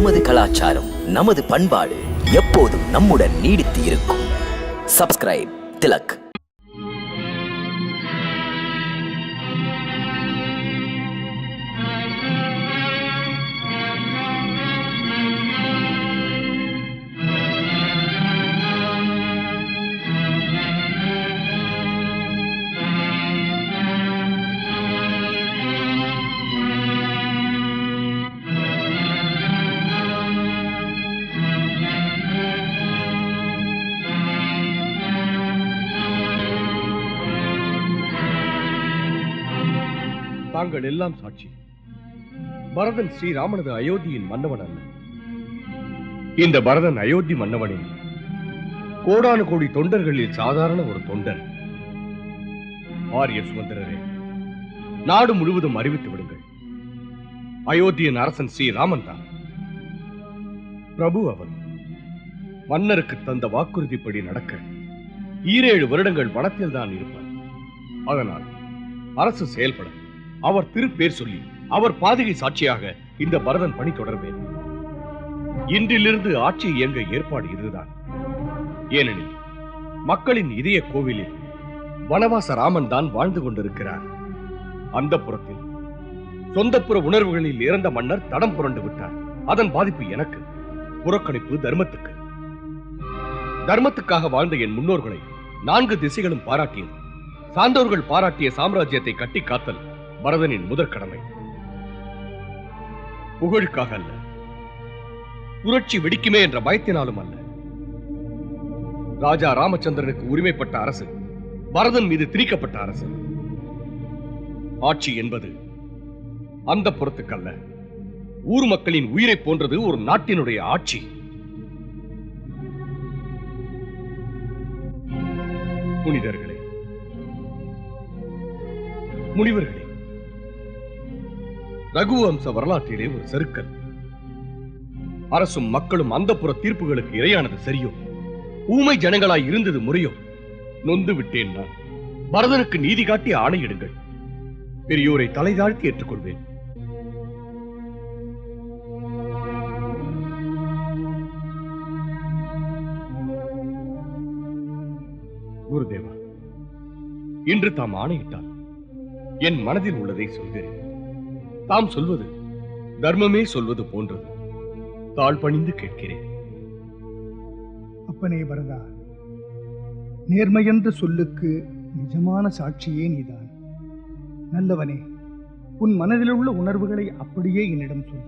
நமது கலாச்சாரம், நமது பண்பாடு எப்போதும் நம்முடன் நீடித்து இருக்கும். சப்ஸ்கிரைப் திலக். தாங்கள் எல்லாம் சாட்சி. பரதன் ஸ்ரீராமனது அயோத்தியின் மன்னவன் அல்ல. இந்த பரதன் அயோத்தி மன்னவனின் கோடானு கோடி தொண்டர்களில் சாதாரண ஒரு தொண்டன். ஆரிய சுமந்திரரே, நாடு முழுவதும் அறிவித்து விடுங்கள், அயோத்தியின் அரசன் ஸ்ரீராமன் தான். பிரபு அவர் மன்னருக்கு தந்த வாக்குறுதிப்படி நடக்க 7 வருடங்கள் வனத்தில் தான் இருப்பார். அதனால் அரசு செயல்பட அவர் திருப்பேர் சொல்லி அவர் பாதுகை சாட்சியாக இந்த பரதன் பணி தொடர்வேன். இன்றிலிருந்து ஆட்சி இயங்க ஏற்பாடு இதுதான். ஏனெனில் மக்களின் இதய கோவிலில் வனவாச ராமன் தான் வாழ்ந்து கொண்டிருக்கிறார். அந்த புறத்தில் சொந்தப்புற உணர்வுகளில் இறந்த மன்னர் தடம் புரண்டு விட்டார். அதன் பாதிப்பு எனக்கு, புறக்கணிப்பு தர்மத்துக்கு. தர்மத்துக்காக வாழ்ந்த என் முன்னோர்களை 4 திசைகளும் பாராட்டியது. சான்றோர்கள் பாராட்டிய சாம்ராஜ்யத்தை கட்டி காத்தல் பரதனின் முதற் கடமை. புகழுக்காக அல்ல, புரட்சி வெடிக்குமே என்ற பயத்தினாலும் அல்ல. ராஜா ராமச்சந்திரனுக்கு உரிமைப்பட்ட அரசு பரதன் மீது திணிக்கப்பட்ட அரசு. ஆட்சி என்பது அந்த புறத்துக்கல்ல, ஊர் மக்களின் உயிரை போன்றது ஒரு நாட்டினுடைய ஆட்சி. புனிதர்களே, முனிவர்களே, ரகுவம்ச வரலாற்றிலே ஒரு செருக்கல். அரசும் மக்களும் அந்தப்புற தீர்ப்புகளுக்கு இரையானது சரியோ, ஊமை ஜனங்களாய் இருந்தது முறையோ? நொந்து விட்டேன் நான். பரதனுக்கு நீதி காட்டி ஆணையிடுங்கள். பெரியோரை தலை தாழ்த்தி ஏற்றுக்கொள்வேன். குருதேவா, இன்று தாம் ஆணையிட்டால் என் மனதில் உள்ளதை சொல்கிறேன். தாம் சொல்வது தர்மமே சொல்வது போன்றது. தாழ் பணிந்து கேட்கிறேன். அப்பனே பரதா, நேர்மையென்ற சொல்லுக்கு நிஜமான சாட்சியே நீதான். நல்லவனே, உன் மனதில் உள்ள உணர்வுகளை அப்படியே என்னிடம் சொல்.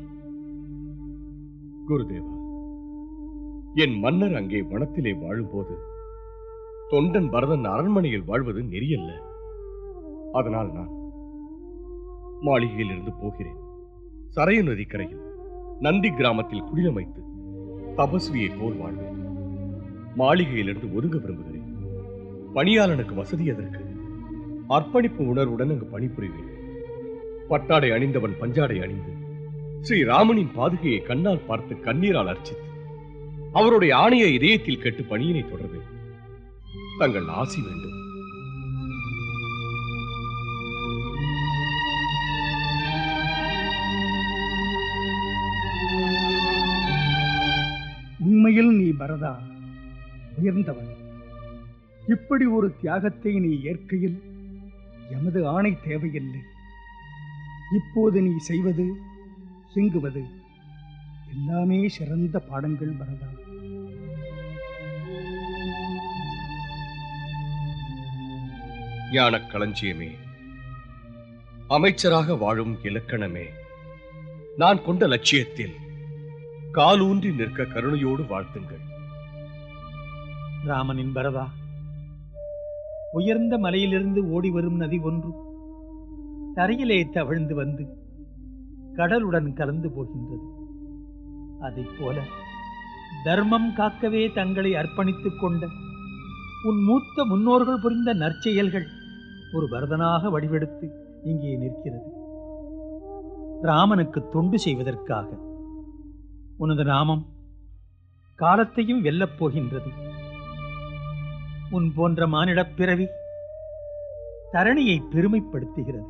குருதேவா, என் மன்னர் அங்கே வனத்திலே வாழும்போது தொண்டன் பரதன் அரண்மனையில் வாழ்வது நெறியல்ல. அதனால் நான் மாளிகையில் இருந்து போகிறேன். சரையு நதிக்கரையில் நந்தி கிராமத்தில் குடிலமைத்து தபஸ்வியை போல் வாழ்வேன். மாளிகையிலிருந்து ஒதுங்க விரும்புகிறேன். பணியாளனுக்கு வசதி எதற்கு? அர்ப்பணிப்பு உணர்வுடன் அங்கு பணிபுரிவேன். பட்டாடை அணிந்தவன் பஞ்சாடை அணிந்து ஸ்ரீராமனின் பாதுகையை கண்ணால் பார்த்து கண்ணீரால் அர்ச்சித்து அவருடைய ஆணைய இதயத்தில் கேட்டு பணியினை தொடர்வேன். தங்கள் ஆசி வேண்டும். உண்மையில் நீ பரதா உயர்ந்தவன். இப்படி ஒரு தியாகத்தை நீ ஏற்கையில் எமது ஆணை தேவையில்லை. இப்போது நீ செய்வது, இயங்குவது எல்லாமே சிறந்த பாடங்கள் பரதா. ஞான களஞ்சியமே, அமைச்சராக வாழும் இலக்கணமே, நான் கொண்ட லட்சியத்தில் காலூன்றி நிற்க கருணையோடு வாழ்த்துங்கள். ராமனின் பரதா, உயர்ந்த மலையிலிருந்து ஓடி வரும் நதி ஒன்று தரையிலே தவழ்ந்து வந்து கடலுடன் கலந்து போகின்றது. அதைப் போல தர்மம் காக்கவே தங்களை அர்ப்பணித்துக் கொண்ட உன் மூத்த முன்னோர்கள் புரிந்த நற்செயல்கள் ஒரு பரதனாக வடிவெடுத்து இங்கே நிற்கிறது. ராமனுக்கு தொண்டு செய்வதற்காக உனது நாமம் காலத்தையும் வெல்லப் போகின்றது. உன் போன்ற மானிடப் பிறவி தரணியை பெருமைப்படுத்துகிறது.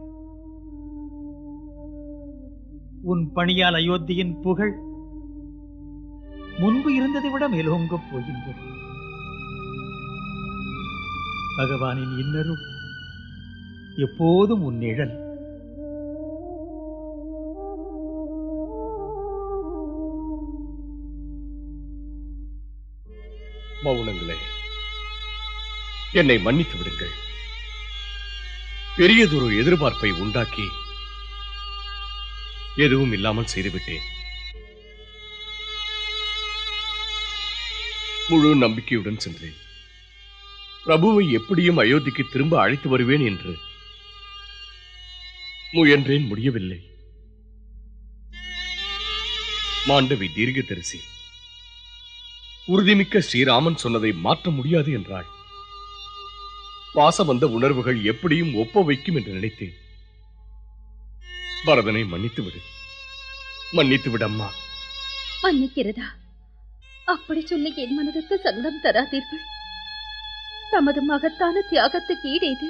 உன் பணியால் அயோத்தியின் புகழ் முன்பு இருந்ததை விட மேலோங்கப் போகின்றது. பகவானின் இன்னருள் எப்போதும் உன் நிழல். மௌனங்களே, என்னை மன்னித்து விடுங்கள். பெரியதொரு எதிர்பார்ப்பை உண்டாக்கி எதுவும் இல்லாமல் செய்துவிட்டேன். முழு நம்பிக்கையுடன் சென்றேன். பிரபுவை எப்படியும் அயோத்திக்கு திரும்ப அழைத்து வருவேன் என்று முயன்றேன், முடியவில்லை. மாண்டவி தீர்க்கதரிசி உறுதிமிக்க ஸ்ரீராமன் சொன்னதை மாற்ற முடியாது என்றாள். பாசவந்த உணர்வுகள் எப்படியும் ஒப்ப வைக்கும் என்று நினைத்தேன். பரதனை மன்னித்து விடு, மன்னித்து விடு அம்மா. மன்னிக்கிறதா? அப்படி சொல்லி என் மனதுக்கு சங்கம் தராதீர்கள். தமது மகத்தான தியாகத்துக்கு ஈடேது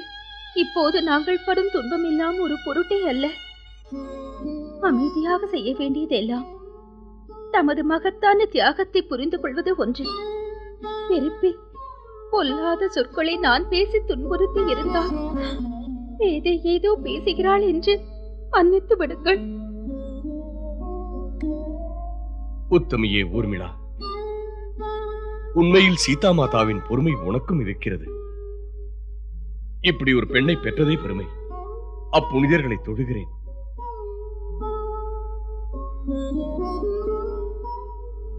இப்போது நாங்கள் படும் துன்பம் எல்லாம் ஒரு பொருட்டே அல்ல. அமைதியாக செய்ய வேண்டியதெல்லாம் தமது மகத்தான தியாகத்தை புரிந்து கொள்வது ஒன்று. வெறுப்பி பொல்லாத சொற்களை நான் பேசி துன்புறுத்தி இருந்தால் வேதை ஏதோ பேசுகிறாள் என்று மன்னித்து விடுங்கள். உத்தமியே ஊர்மிளா, உண்மையில் சீதா மாதாவின் பொறுமை உனக்கும் இருக்கிறது. இப்படி ஒரு பெண்ணை பெற்றதே பெருமை. அப்புனிதர்களை தொழுகிறேன்.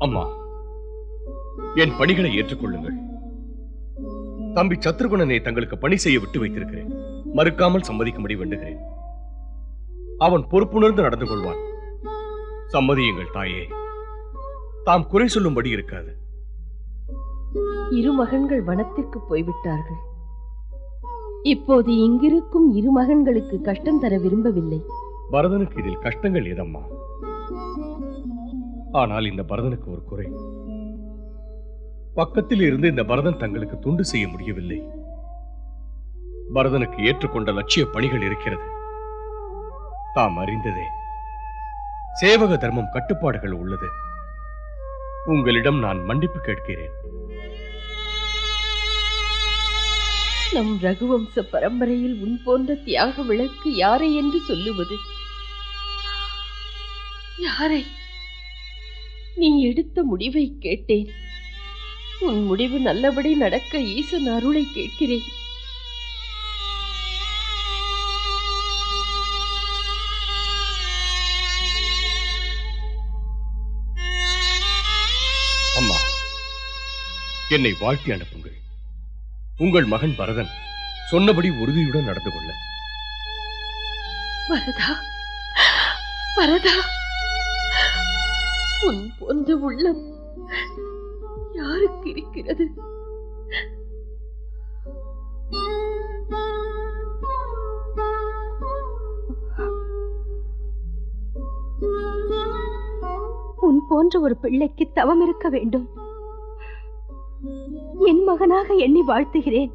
அம்மா, என் பணிகளை ஏற்றுக்கொள்ளுங்கள். தம்பி சத்ருகுணனை தங்களுக்கு பணி செய்ய விட்டு வைத்திருக்கிறேன். மறுக்காமல் சம்மதிக்கும்படி வேண்டுகிறேன். அவன் பொறுப்புணர்ந்து நடந்து கொள்வான். சம்மதியுங்கள் தாயே. தாம் குறை சொல்லும்படி இருக்காது. இரு மகன்கள் வனத்திற்கு போய்விட்டார்கள். இப்போது இங்கிருக்கும் இரு மகன்களுக்கு கஷ்டம் தர விரும்பவில்லை. பரதனுக்கு இதில் கஷ்டங்கள் ஏதம்மா? ஆனால் இந்த பரதனுக்கு ஒரு குறை. பக்கத்தில் இருந்து இந்த பரதன் தங்களுக்கு துண்டு செய்ய முடியவில்லை. பரதனுக்கு ஏற்றுக்கொண்ட லட்சிய பணிகள் இருக்கிறது. தாம் அறிந்ததே, சேவக தர்மம் கட்டுப்பாடுகள் உள்ளது. உங்களிடம் நான் மன்னிப்பு கேட்கிறேன். நம் ரகுவம்ச பரம்பரையில் உன் போன்ற தியாக விளக்கு யாரை என்று சொல்லுவது? யாரை? நீ எடுத்த முடிவை கேட்டேன். உன் முடிவு நல்லபடி நடக்க ஈசன் அருளை கேட்கிறேன். அம்மா, என்னை வாழ்த்தி அனுப்புங்கள். உங்கள் மகன் பரதன் சொன்னபடி உறுதியுடன் நடந்து கொள்ள. வரதா, வரதா, உன் போன்ற உள்ளம் யாருக்கு இருக்கிறது? உன் போன்ற ஒரு பிள்ளைக்கு தவம் இருக்க வேண்டும். என் மகனாக எண்ணி வாழ்த்துகிறேன்.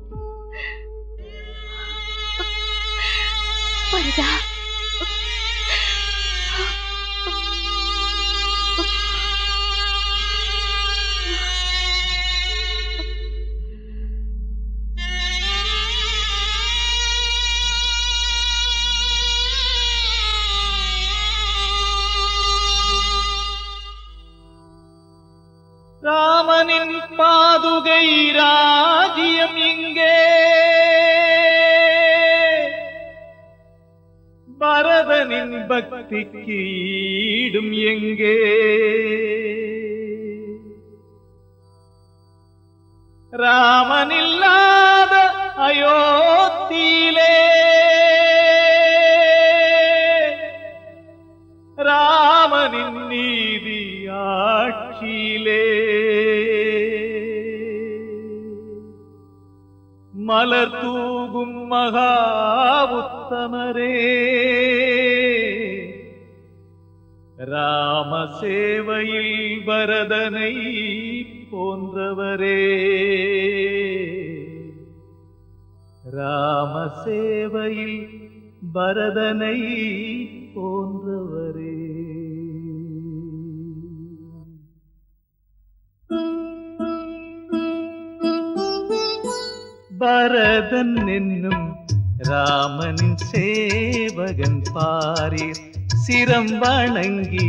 வரதா, ராமனின் பாதுகை ராஜ்யம் இங்கே, பரதனின் பக்திக்கு ஈடும் எங்கே? ராமனில்லாத அயோத்தியிலே ராமனின் நீதி ஆட்சியிலே மலர் தூகும் மகா உத்தமரே, ராம சேவையில் பரதனை போன்றவரே, ராம சேவையில் பரதனை போன்றவரே. பரதன் என்னும் ராமனின் சேவகன் பாரீர். சிரம் வணங்கி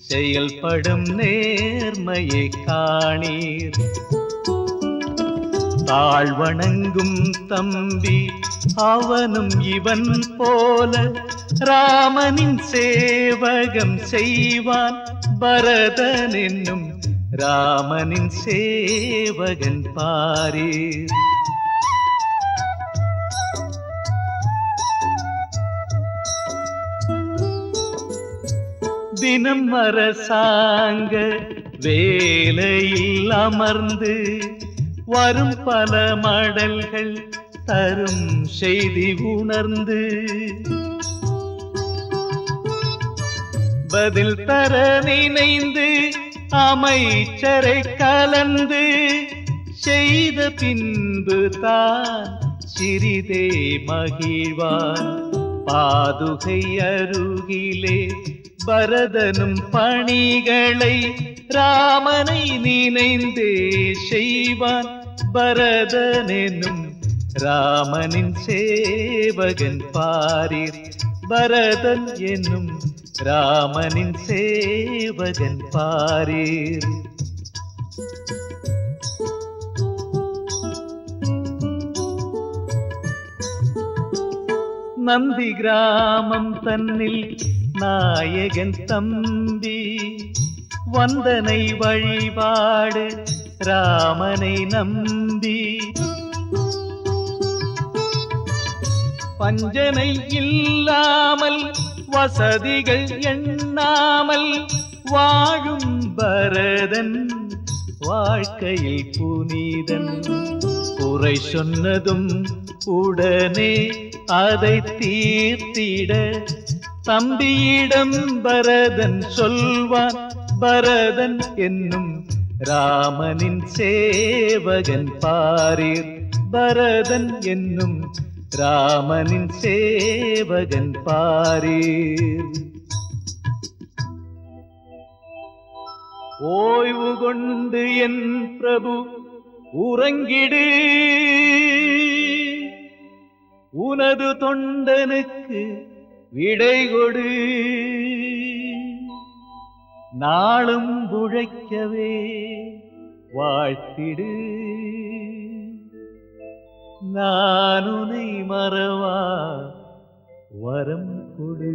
செயல்படும் நேர்மையை காணீர். தாழ்வணங்கும் தம்பி அவனும் இவன் போல ராமனின் சேவகம் செய்வான். பரதன் என்னும் ராமனின் சேவகன் பாரீர். தினம் அரசாங்க வேலையில் அமர்ந்து வரும் பல மடல்கள் தரும் செய்தி உணர்ந்து பதில் தர நினைந்து அமைச்சரை கலந்து செய்த பின்பு தான் சிறிதே மகிழ்வான். பாதுகை அருகிலே பரதனும் பணிகளை ராமனை நினைந்தே செய்வான். பரதனெனும் ராமனின் சேவகன் பாரீர். பரதன் என்னும் ராமனின் சேவகன் பாரீர். நந்தி கிராமம் தன்னில் நாயகன் தம்பி வந்தனை வழிபாடு ராமனை நம்பி. பஞ்சனை இல்லாமல் வசதிகள் எண்ணாமல் வாழும் பரதன் வாழ்க்கையில் புனிதன். குறை சொன்னதும் உடனே அதை தீர்த்திட தம்பியிடம் பரதன் சொல்வான். பரதன் என்னும் ராமனின் சேவகன் பாரீர். பரதன் என்னும் ராமனின் சேவகன் பாரீர். ஓய்வு கொண்டு என் பிரபு உறங்கிடு, உனது தொண்டனுக்கு விடை கொடு. நாளும் உழைக்கவே வாழ்த்திடு, நான் உனை மறவா வரம் கொடு.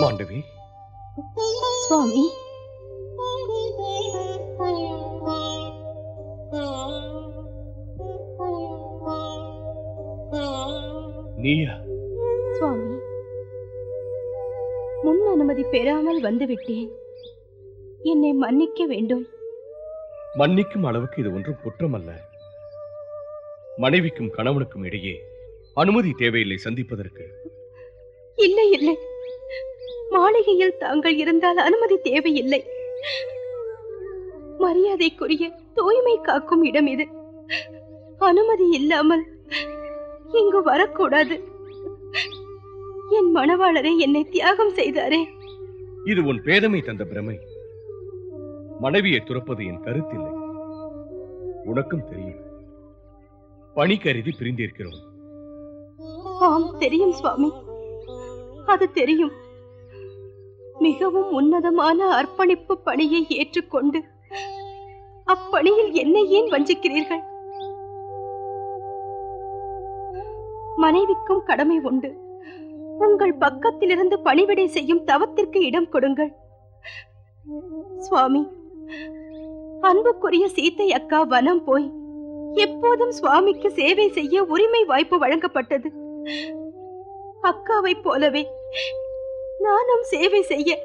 மாண்டவி, சுவாமி, நீயா? சுவாமி, முன் அனுமதி பெறாமல் வந்துவிட்டேன். என்னை மன்னிக்க வேண்டும். மன்னிக்கும் அளவுக்கு இது ஒன்றும் குற்றமல்ல. மனைவிக்கும் கணவனுக்கும் இடையே அனுமதி தேவையில்லை சந்திப்பதற்கு. இல்லை இல்லை, மாளிகையில் தாங்கள் இருந்தால் அனுமதி தேவையில்லை. மரியாதைக்குரிய தூய்மை காக்கும் இடம் இது. அனுமதி இல்லாமல் இங்கு வரக்கூடாது. என் மணவாளரை என்னை தியாகம் செய்தாரே. இது உன் பேதமை தந்த பிரமை. மனைவியை துறப்பது என் கருத்தில்லை. உனக்கும் தெரியும், பணி கருதி பிரிந்திருக்கிறோம். ஆம், தெரியும் சுவாமி, அது தெரியும். மிகவும் உன்னதமான அர்ப்பணிப்பு பணியை ஏற்றுக்கொண்டு அப்பணியில் என்னை ஏன் வஞ்சிக்கிறீர்கள்? மனைவிக்கும் கடமை உண்டு. உங்கள் பக்கத்திலிருந்து பணிவிடை செய்யும் தவத்திற்கு இடம் கொடுங்கள். சுவாமி, அன்புக்குரிய சீத்தை அக்கா வனம் போய் எப்போதும் சுவாமிக்கு சேவை செய்ய உரிமை வாய்ப்பு வழங்கப்பட்டது. அக்காவைப் போலவே நானும் சேவை செய்ய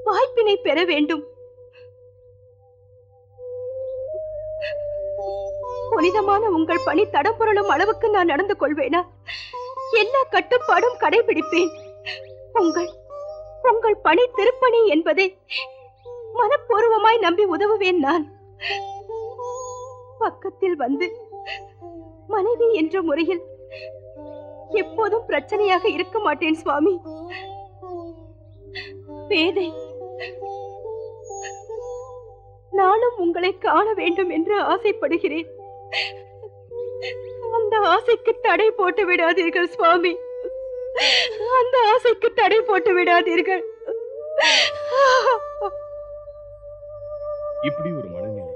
வாய்ப்பினை பெற வேண்டும். புனிதமான உங்கள் பணி தடம்புரளும் அளவுக்கு நான் நடந்து கொள்வேனா? எல்லா கட்டுப்பாடும் கடைபிடிப்பேன். உங்கள் பணி திருப்பணி என்பதை மனப்பூர்வமாய் நம்பி உதவுவேன். நான் பக்கத்தில் வந்து மனைவி என்ற முறையில் எப்போதும் பிரச்சனையாக இருக்க மாட்டேன் சுவாமி. பேதை, நானும் உங்களை காண வேண்டும் என்று ஆசைப்படுகிறேன். அந்த ஆசைக்கு தடை போட்டு விடாதீர்கள் சுவாமி. அந்த ஆசைக்கு தடை போட்டு விடாதீர்கள். இப்படி ஒரு மனநிலை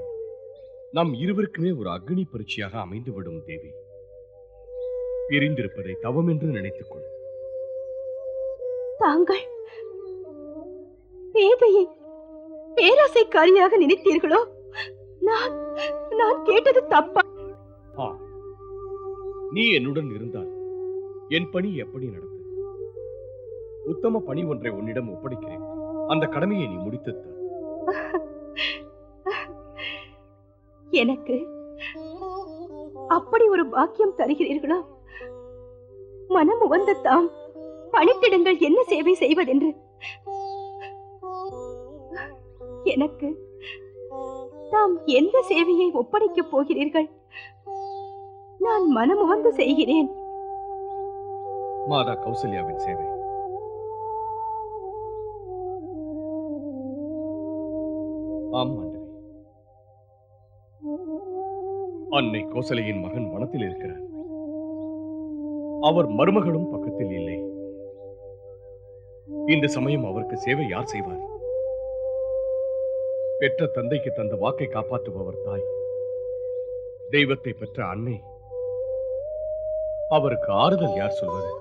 நம் இருவருக்குமே ஒரு அக்னி பரீட்சையாக அமைந்துவிடும் தேவி. பிரிந்திருப்பதை தவம் என்று நினைத்துக் கொள். தாங்கள் பேதையை பேராசைக்காரியாக நினைத்தீர்களோ? நான் கேட்டது தப்பா? நீ என்னுடன் இருந்தால் என் பணி எப்படி நடத்த? உத்தம பணி ஒன்றை உன்னிடம் ஒப்படைக்கிறேன். அந்த கடமையை நீ முடித்து எனக்கு அப்படி ஒரு பாக்கியம் தருகிறீர்களோ? மனம் உவந்த தாம் பணித்திடுங்கள் என்ன சேவை செய்வதென்று. எனக்கு தாம் எந்த சேவையை ஒப்படைக்கப் போகிறீர்கள்? நான் மனமுவந்து செய்கிறேன். மாதா கௌசல்யாவின் சேவை. ஆம் ஆண்டவே. அன்னை கோசலையின் மகன் வனத்தில் இருக்கிறார். அவர் மருமகளும் பக்கத்தில் இல்லை. இந்த சமயம் அவருக்கு சேவை யார் செய்வார்? பெற்ற தந்தைக்கு தந்த வாக்கை காப்பாற்றுபவர் தாய், தெய்வத்தை பெற்ற அன்னை. அவருக்கு ஆறுதல் யார் சொல்வது?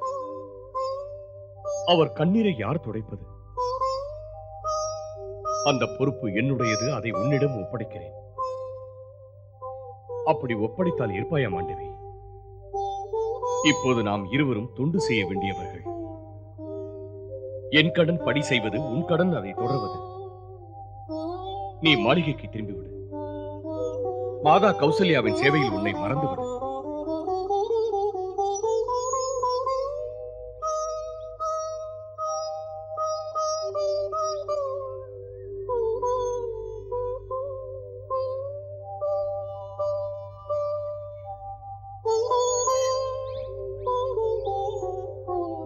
அவர் கண்ணீரை யார் துடைப்பது? அந்த பொறுப்பு என்னுடையது. அதை உன்னிடம் ஒப்படைக்கிறேன். அப்படி ஒப்படைத்தால் இருப்பாயா மாண்டவி? இப்போது நாம் இருவரும் தொண்டு செய்ய வேண்டியவர்கள். என் கடன் படி செய்வது, உன் கடன் அதை தொடர்வது. நீ மாளிகைக்கு திரும்பிவிடு. மாதா கௌசல்யாவின் சேவையில் உன்னை மறந்துவிடு.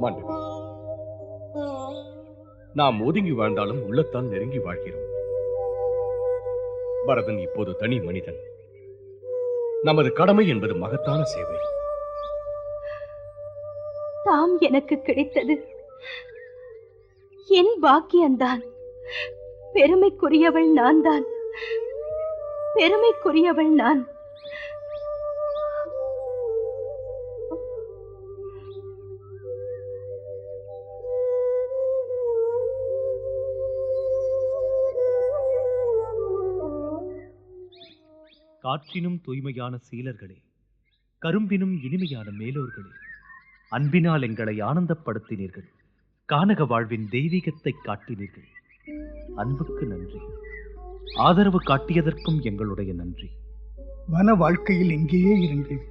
மாண்டவி, நாம் ஒதுங்கி வாழ்ந்தாலும் உள்ளத்தால் நெருங்கி வாழ்கிறோம். பரதன் இப்போது தனி மனிதன். நமது கடமை என்பது மகத்தான சேவை. தாம் எனக்கு கிடைத்தது என் பாக்கியம்தான். பெருமைக்குரியவள் நான் தான். பெருமைக்குரியவள் நான். காற்றினும் தூய்மையான சீலர்களே, கரும்பினும் இனிமையான மேலோர்களே, அன்பினால் எங்களை ஆனந்தப்படுத்தினீர்கள். கானக வாழ்வின் தெய்வீகத்தை காட்டினீர்கள். அன்புக்கு நன்றி. ஆதரவு காட்டியதற்கும் எங்களுடைய நன்றி. வன வாழ்க்கையில் எங்கேயே இருங்கள்.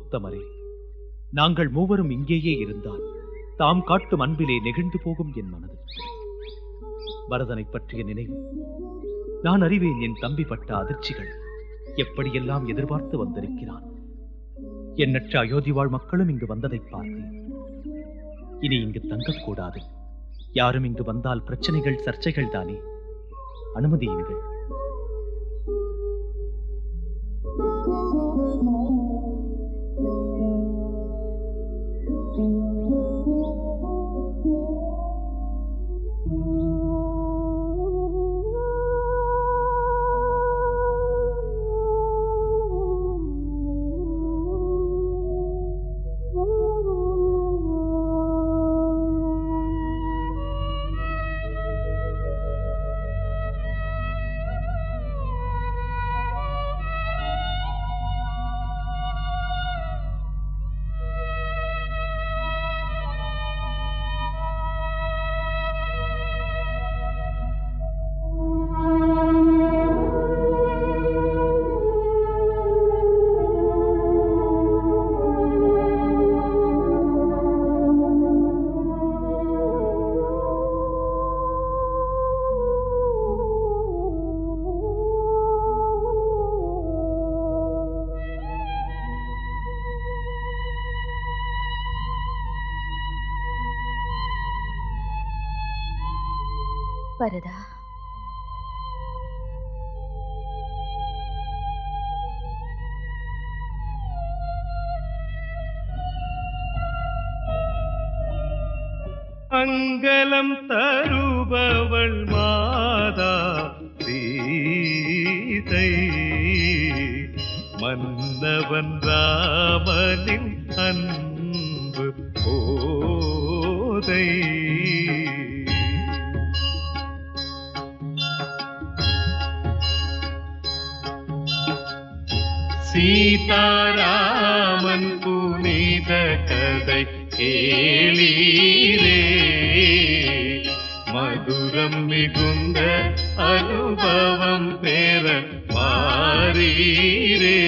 உத்தமரே, நாங்கள் மூவரும் இங்கேயே இருந்தால் தாம் காட்டும் அன்பிலே நெகிழ்ந்து போகும் என் மனது. பரதனை பற்றிய நினைவு நான் அறிவேன். என் தம்பி பட்ட அதிர்ச்சிகள் எப்படியெல்லாம் எதிர்பார்த்து வந்திருக்கிறான். எண்ணற்ற அயோத்தி வாழ் மக்களும் இங்கு வந்ததை பார்த்தேன். இனி இங்கு தங்கக்கூடாது. யாரும் இங்கு வந்தால் பிரச்சனைகள், சர்ச்சைகள் தானே. அனுமதியுங்கள். பரதா, மங்களம் தருபவள் மாதா சீதை, மன்னவன் ராமனின் அன்பு போதை. சீதாராமன் புனித கதை கேளீரே, மதுரம் மிகுந்த அனுபவம் பெற மாறீரே.